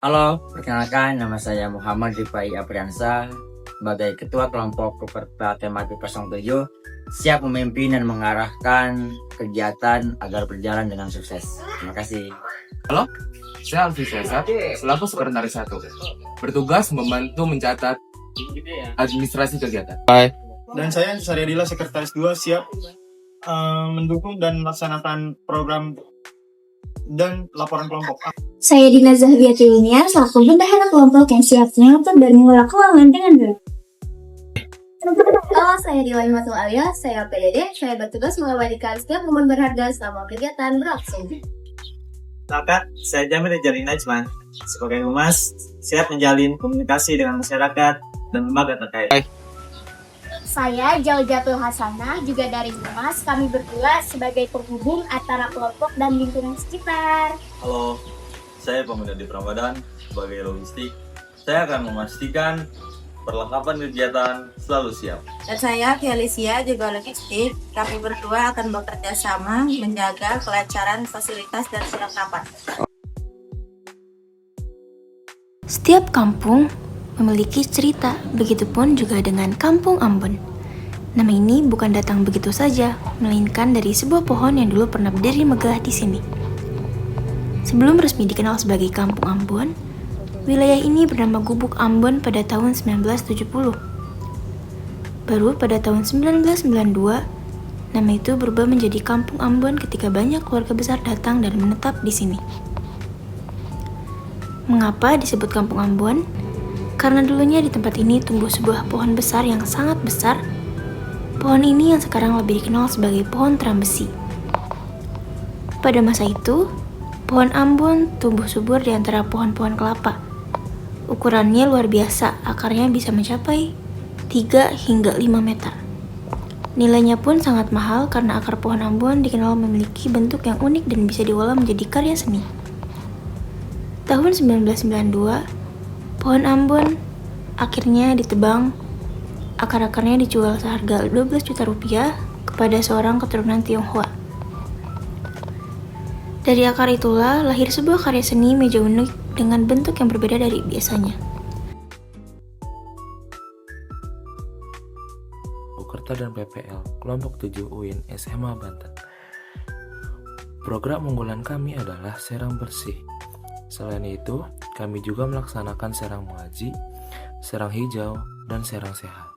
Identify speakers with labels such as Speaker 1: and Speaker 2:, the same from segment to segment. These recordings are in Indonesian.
Speaker 1: Halo, perkenalkan nama saya Muhammad Rifai Apriansa. Sebagai Ketua Kelompok Peserta Tematik 07, siap memimpin dan mengarahkan kegiatan agar berjalan dengan sukses. Terima kasih.
Speaker 2: Halo, saya Alfi Syazat, selaku Sekretaris 1. Bertugas membantu mencatat administrasi kegiatan.
Speaker 3: Dan saya Saryadila, Sekretaris 2, siap mendukung dan melaksanakan program dan laporan kelompok.
Speaker 4: Saya Dina Zahbiati Liniar, selaku bendahara kelompok yang siap mengatur dan mengelola keuangan dengan baik.
Speaker 5: Halo, saya Dila Imatul Alia, saya PDD. Saya bertugas mengabadikan setiap momen berharga selama kegiatan berlangsung.
Speaker 6: Maka, saya Jamil Jalin Najman, sebagai humas, siap menjalin komunikasi dengan masyarakat dan lembaga terkait.
Speaker 5: Saya Jaujatul Hasanah, juga dari Humas. Kami bertugas sebagai penghubung antara kelompok dan lingkungan sekitar.
Speaker 7: Halo, saya Pemuda di Ramadan sebagai logistik. Saya akan memastikan perlengkapan kegiatan selalu siap.
Speaker 8: Dan saya Felicia, juga logistik. Kami berdua akan bekerja sama menjaga kelancaran fasilitas dan perlengkapan.
Speaker 9: Setiap kampung memiliki cerita, begitupun juga dengan Kampung Ambon. Nama ini bukan datang begitu saja, melainkan dari sebuah pohon yang dulu pernah berdiri megah di sini. Sebelum resmi dikenal sebagai Kampung Ambon, wilayah ini bernama Gubuk Ambon pada tahun 1970. Baru pada tahun 1992, nama itu berubah menjadi Kampung Ambon ketika banyak keluarga besar datang dan menetap di sini. Mengapa disebut Kampung Ambon? Karena dulunya di tempat ini tumbuh sebuah pohon besar yang sangat besar. Pohon ini yang sekarang lebih dikenal sebagai pohon trambesi. Pada masa itu, pohon Ambon tumbuh subur di antara pohon-pohon kelapa. Ukurannya luar biasa, akarnya bisa mencapai 3 hingga 5 meter. Nilainya pun sangat mahal karena akar pohon Ambon dikenal memiliki bentuk yang unik dan bisa diolah menjadi karya seni. Tahun 1992, pohon Ambon akhirnya ditebang, akar-akarnya dijual seharga 12 juta rupiah kepada seorang keturunan Tionghoa. Dari akar itulah lahir sebuah karya seni meja unik dengan bentuk yang berbeda dari biasanya.
Speaker 10: Bukerta dan PPL, kelompok 7 UIN SMA Banten. Program unggulan kami adalah serang bersih. Selain itu, kami juga melaksanakan serang mengaji, serang hijau, dan serang sehat.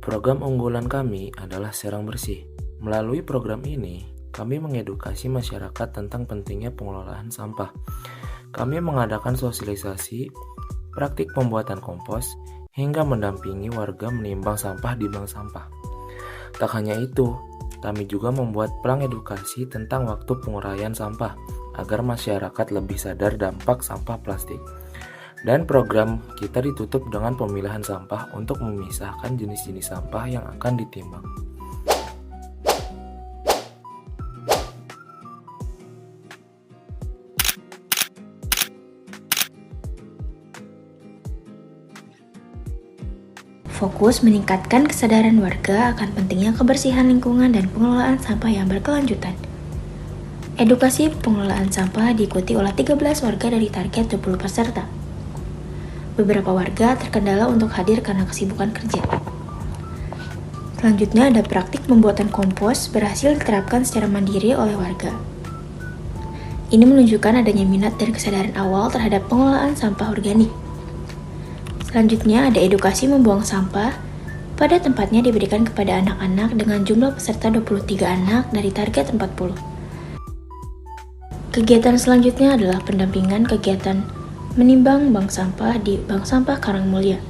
Speaker 10: Program unggulan kami adalah serang bersih. Melalui program ini, kami mengedukasi masyarakat tentang pentingnya pengelolaan sampah. Kami mengadakan sosialisasi, praktik pembuatan kompos, hingga mendampingi warga menimbang sampah di bank sampah. Tak hanya itu, kami juga membuat pelang edukasi tentang waktu penguraian sampah agar masyarakat lebih sadar dampak sampah plastik. Dan program kita ditutup dengan pemilahan sampah untuk memisahkan jenis-jenis sampah yang akan ditimbang.
Speaker 9: Fokus meningkatkan kesadaran warga akan pentingnya kebersihan lingkungan dan pengelolaan sampah yang berkelanjutan. Edukasi pengelolaan sampah diikuti oleh 13 warga dari target 20 peserta. Beberapa warga terkendala untuk hadir karena kesibukan kerja. Selanjutnya ada praktik pembuatan kompos berhasil diterapkan secara mandiri oleh warga. Ini menunjukkan adanya minat dan kesadaran awal terhadap pengelolaan sampah organik. Selanjutnya ada edukasi membuang sampah. Pada tempatnya diberikan kepada anak-anak dengan jumlah peserta 23 anak dari target 40. Kegiatan selanjutnya adalah pendampingan kegiatan menimbang bank sampah di Bank Sampah Karangmulia.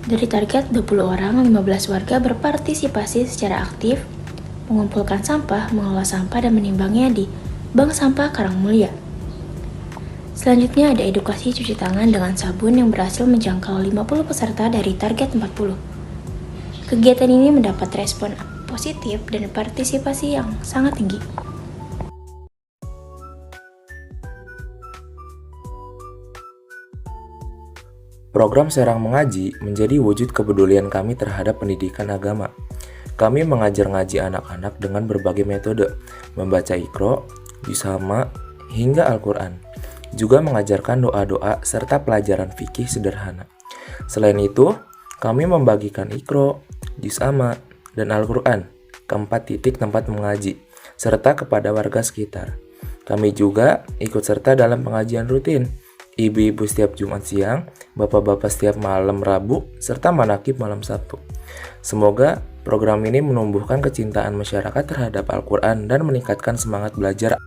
Speaker 9: Dari target 20 orang, 15 warga berpartisipasi secara aktif mengumpulkan sampah, mengolah sampah, dan menimbangnya di Bank Sampah Karangmulia. Selanjutnya ada edukasi cuci tangan dengan sabun yang berhasil menjangkau 50 peserta dari target 40. Kegiatan ini mendapat respon positif dan partisipasi yang sangat tinggi.
Speaker 10: Program Serang Mengaji menjadi wujud kepedulian kami terhadap pendidikan agama. Kami mengajar ngaji anak-anak dengan berbagai metode, membaca Iqra, Jusama, hingga Al-Quran. Juga mengajarkan doa-doa serta pelajaran fikih sederhana. Selain itu, kami membagikan Iqra, Jusama, dan Al-Quran ke 4 titik tempat mengaji, serta kepada warga sekitar. Kami juga ikut serta dalam pengajian rutin, ibu-ibu setiap Jumat siang, bapak-bapak setiap malam Rabu, serta manakib malam Sabtu. Semoga program ini menumbuhkan kecintaan masyarakat terhadap Al-Quran dan meningkatkan semangat belajar.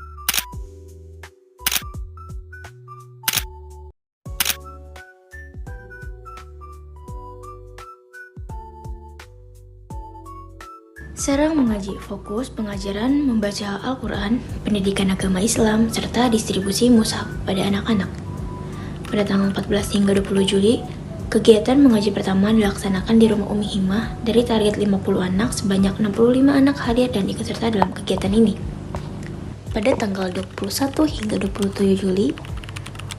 Speaker 9: Serang Mengaji fokus pengajaran membaca Al-Quran, pendidikan agama Islam, serta distribusi mushaf pada anak-anak. Pada tanggal 14 hingga 20 Juli, kegiatan mengaji pertama dilaksanakan di Rumah Umi Himah dari target 50 anak, sebanyak 65 anak hadir dan ikut serta dalam kegiatan ini. Pada tanggal 21 hingga 27 Juli,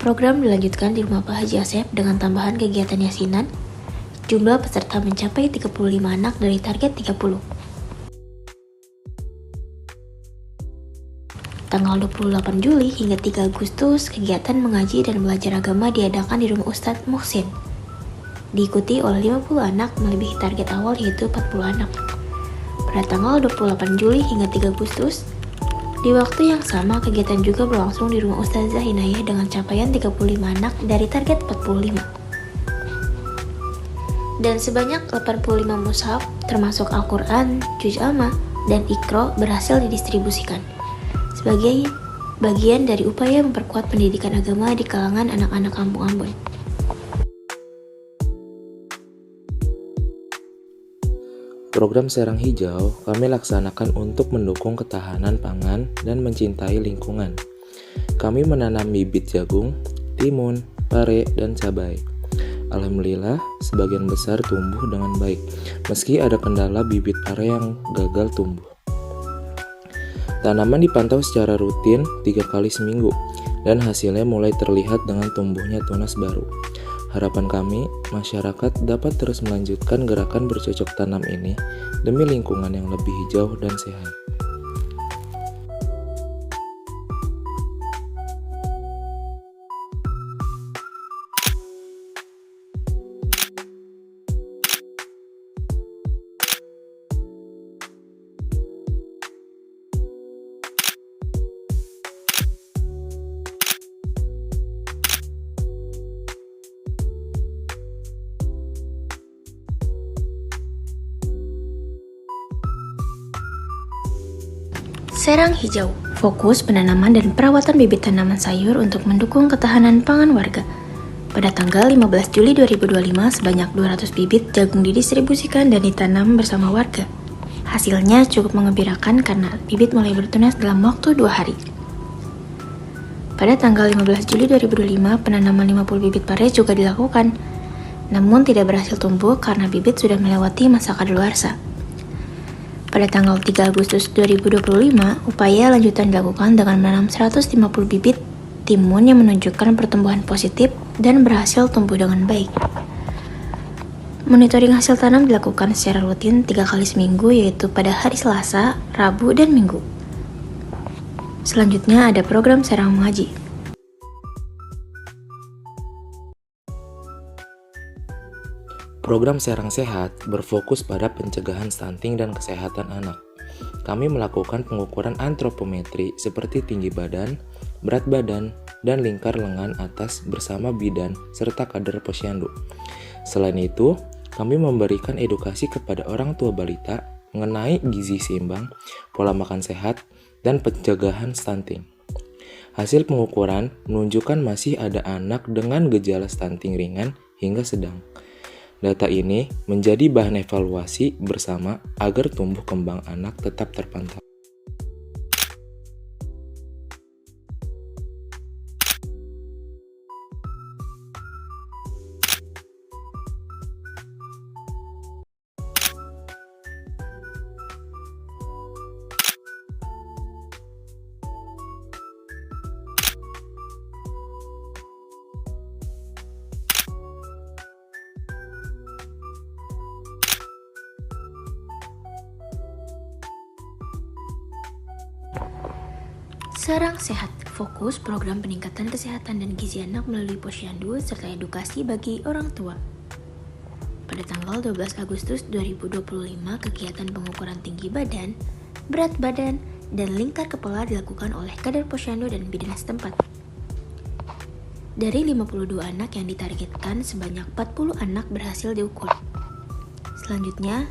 Speaker 9: program dilanjutkan di Rumah Pak Haji Asep dengan tambahan kegiatan yasinan. Jumlah peserta mencapai 35 anak dari target 30. Tanggal 28 Juli hingga 3 Agustus, kegiatan mengaji dan belajar agama diadakan di rumah Ustadz Muhsin. Diikuti oleh 50 anak melebihi target awal yaitu 40 anak. Pada tanggal 28 Juli hingga 3 Agustus, di waktu yang sama kegiatan juga berlangsung di rumah Ustazah Hinayah dengan capaian 35 anak dari target 45. Dan sebanyak 85 mushaf termasuk Al-Quran, Juz Amma, dan Iqra berhasil didistribusikan sebagai bagian dari upaya memperkuat pendidikan agama di kalangan anak-anak kampung Ambon.
Speaker 10: Program Serang Hijau kami laksanakan untuk mendukung ketahanan pangan dan mencintai lingkungan. Kami menanam bibit jagung, timun, pare, dan cabai. Alhamdulillah, sebagian besar tumbuh dengan baik, meski ada kendala bibit pare yang gagal tumbuh. Tanaman dipantau secara rutin 3 kali seminggu, dan hasilnya mulai terlihat dengan tumbuhnya tunas baru. Harapan kami, masyarakat dapat terus melanjutkan gerakan bercocok tanam ini demi lingkungan yang lebih hijau dan sehat.
Speaker 9: Serang Hijau fokus penanaman dan perawatan bibit tanaman sayur untuk mendukung ketahanan pangan warga. Pada tanggal 15 Juli 2025, sebanyak 200 bibit jagung didistribusikan dan ditanam bersama warga. Hasilnya cukup mengembirakan karena bibit mulai bertunas dalam waktu 2 hari. Pada tanggal 15 Juli 2025, penanaman 50 bibit pare juga dilakukan, namun tidak berhasil tumbuh karena bibit sudah melewati masa kadaluarsa. Pada tanggal 3 Agustus 2025, upaya lanjutan dilakukan dengan menanam 150 bibit timun yang menunjukkan pertumbuhan positif dan berhasil tumbuh dengan baik. Monitoring hasil tanam dilakukan secara rutin 3 kali seminggu, yaitu pada hari Selasa, Rabu, dan Minggu. Selanjutnya ada program Serang Mengaji.
Speaker 10: Program Serang Sehat berfokus pada pencegahan stunting dan kesehatan anak. Kami melakukan pengukuran antropometri seperti tinggi badan, berat badan, dan lingkar lengan atas bersama bidan serta kadar posyandu. Selain itu, kami memberikan edukasi kepada orang tua balita mengenai gizi seimbang, pola makan sehat, dan pencegahan stunting. Hasil pengukuran menunjukkan masih ada anak dengan gejala stunting ringan hingga sedang. Data ini menjadi bahan evaluasi bersama agar tumbuh kembang anak tetap terpantau.
Speaker 9: Sarang Sehat, fokus program peningkatan kesehatan dan gizi anak melalui posyandu serta edukasi bagi orang tua. Pada tanggal 12 Agustus 2025, kegiatan pengukuran tinggi badan, berat badan, dan lingkar kepala dilakukan oleh kader posyandu dan bidan setempat. Dari 52 anak yang ditargetkan, sebanyak 40 anak berhasil diukur. Selanjutnya,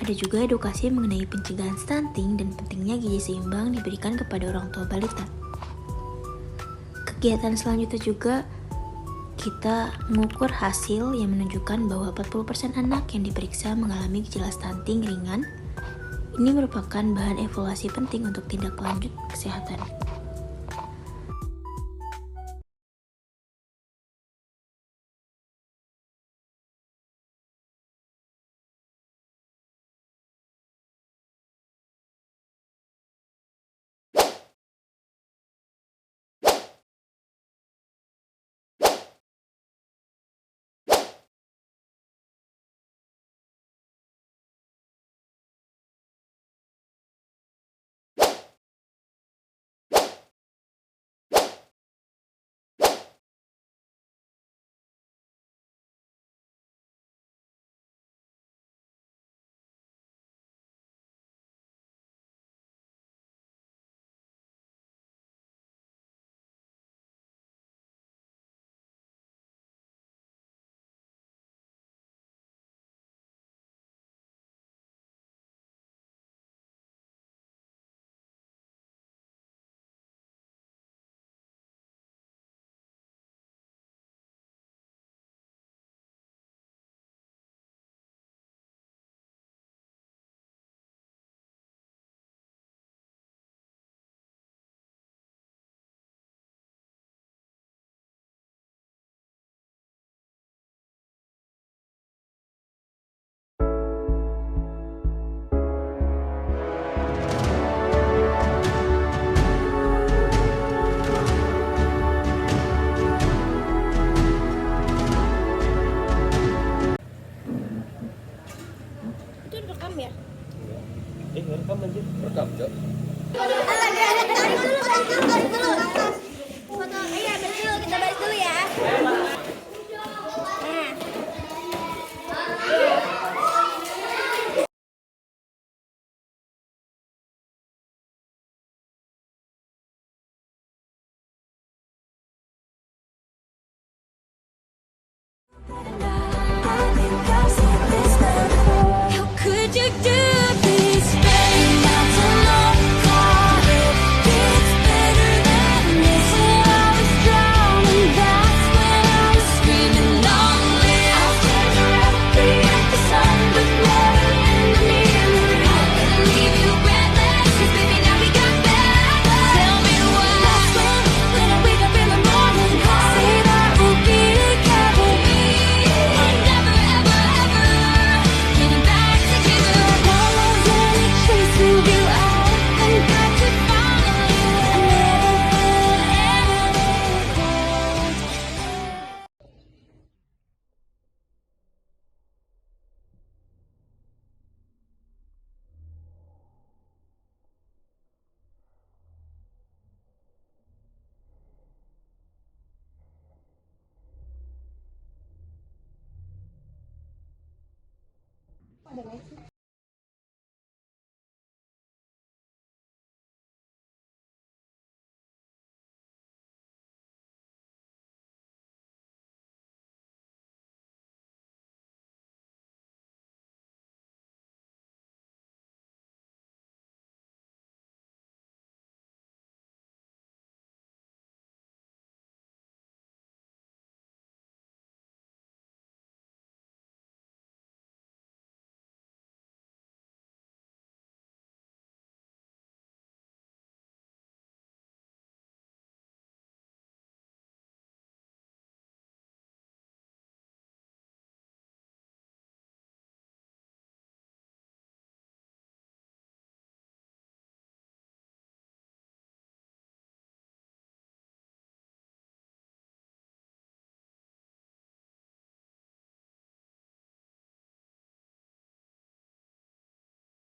Speaker 9: ada juga edukasi mengenai pencegahan stunting dan pentingnya gizi seimbang diberikan kepada orang tua balita. Kegiatan selanjutnya juga kita mengukur hasil yang menunjukkan bahwa 40% anak yang diperiksa mengalami gejala stunting ringan. Ini merupakan bahan evaluasi penting untuk tindak lanjut kesehatan.